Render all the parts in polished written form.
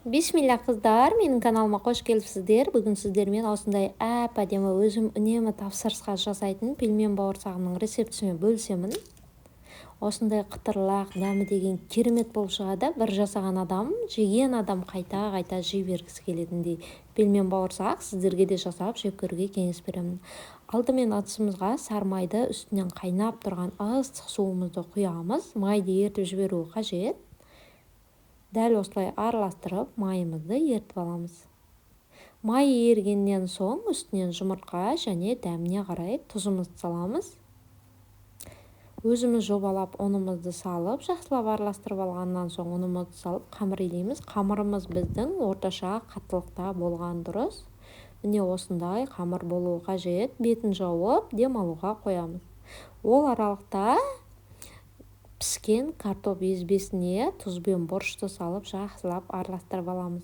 Бисмилля қыздар, менің каналыма қош келіпсіздер. Бүгін сіздермен осындай әп-әдемі өзім үнемі тапсырысқа жасайтын пельмен бауырсағының рецептісімен бөлісемін. Осындай қытырлақ, дәмі деген керемет болып шығады. Бір жасаған адам, жеген адам қайта-қайта жей бергісі келетіндей пельмен бауырсақ сіздерге де жасап жеп көруге кеңес беремін. Алдымен ыдысымызға сары майды үстінен қайнап тұрған ыстық суымызды құямыз. Майды ертіп жіберу қажет. Дәл осылай араластырып, майымызды ертіп аламыз. Май ергеннен соң үстінен жұмыртқа және дәміне қарай тұзымызды саламыз. Өзіміз жобалап ұнымызды салып, жақсылап араластырып алғаннан соң ұнымызды салып, қамыр илейміз. Қамырымыз біздің орташа қаттылықта болған дұрыс. Міне осындай қамыр болуы қажет. Бетін жауып, демалуға қоямыз. Ол аралықта піскен картоп езбесіне тұз бен бұрышты салып жақсылап араластырып аламыз.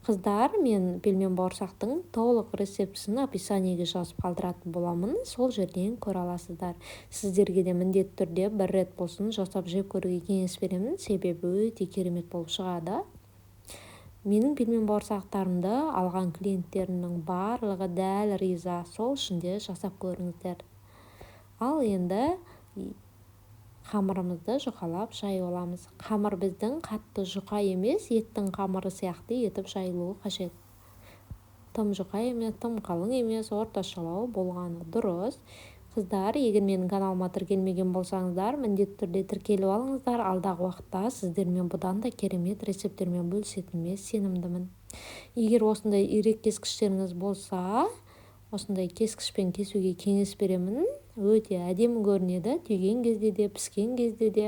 Қыздар, мен пельмен бауырсақтың толық рецептісін описаниеге жазып қалдыратын боламын. Сол жерден көре аласыздар. Сіздерге де міндетті түрде бір рет болсын жасап жеп көруге кеңес беремін. Себебі өте керемет болып шығады. Менің пельмен бауырсақтарымды алған клиенттерімнің барлығы дәл риза. Сол үшін де жасап көріңіздер. Ал енді қамырымызды жұқалап жайып аламыз. Қамыр біздің қатты жұқа емес, еттің қамыры сияқты етіп жайылуы қажет. Тым жұқа емес, тым қалың емес, орташалау болғаны дұрыс. Қыздар, егер менің каналыма тіркелмеген болсаңыздар, міндетті түрде тіркеліп алыңыздар. Алдағы уақытта сіздермен бұдан да керемет рецепттермен бөлісетініме сенімдімін. Егер осындай ирек кескіштеріңіз болса, осындай кескішпен кесуге кеңес беремін. Өте әдемі көрінеді, түйген кезде де, піскен кезде де.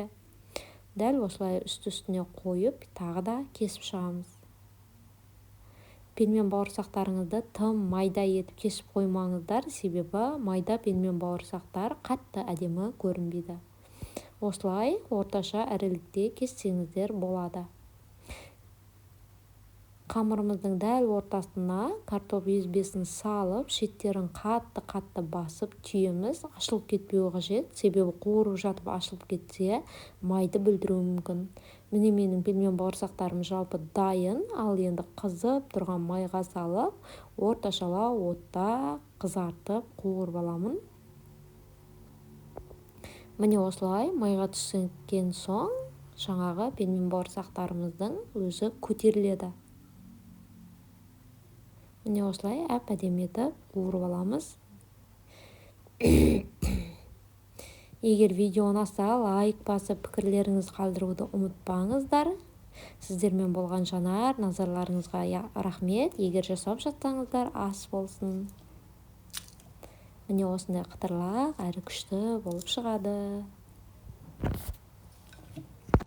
Дәл осылай үсті-үстіне қойып, тағы да кесіп шығамыз. Пельмен бауырсақтарыңызды тым майда етіп кесіп қоймаңыздар, себебі майда пельмен бауырсақтар қатты әдемі көрінбейді. Осылай орташа ірілікте кессеңіздер болады. Қамырымыздың дәл ортасына картоп езбесін салып, шеттерін қатты басып түйеміз. Ашылып кетпеуі қажет, себебі қуырып жатып ашылып кетсе, майды бүлдіруі мүмкін. Міне менің пельмен бауырсақтарым жалпы дайын, ал енді қызып тұрған майға салып, орташалау отта қызартып қуырып аламын. Міне осылай майға түскен соң, жаңағы пельмен бауырсақтарымыздың өзі көтеріледі. Міне осылай әп-әдемі етіп қуырып аламыз. Егер видео ұнаса, лайк басып, пікірлеріңіз қалдыруды ұмытпаңыздар. Сіздермен болған жанар назарларыңызға рахмет. Егер жасап жатсаңыздар, ас болсын. Міне осындай қытырлақ әрі күшті болып шығады.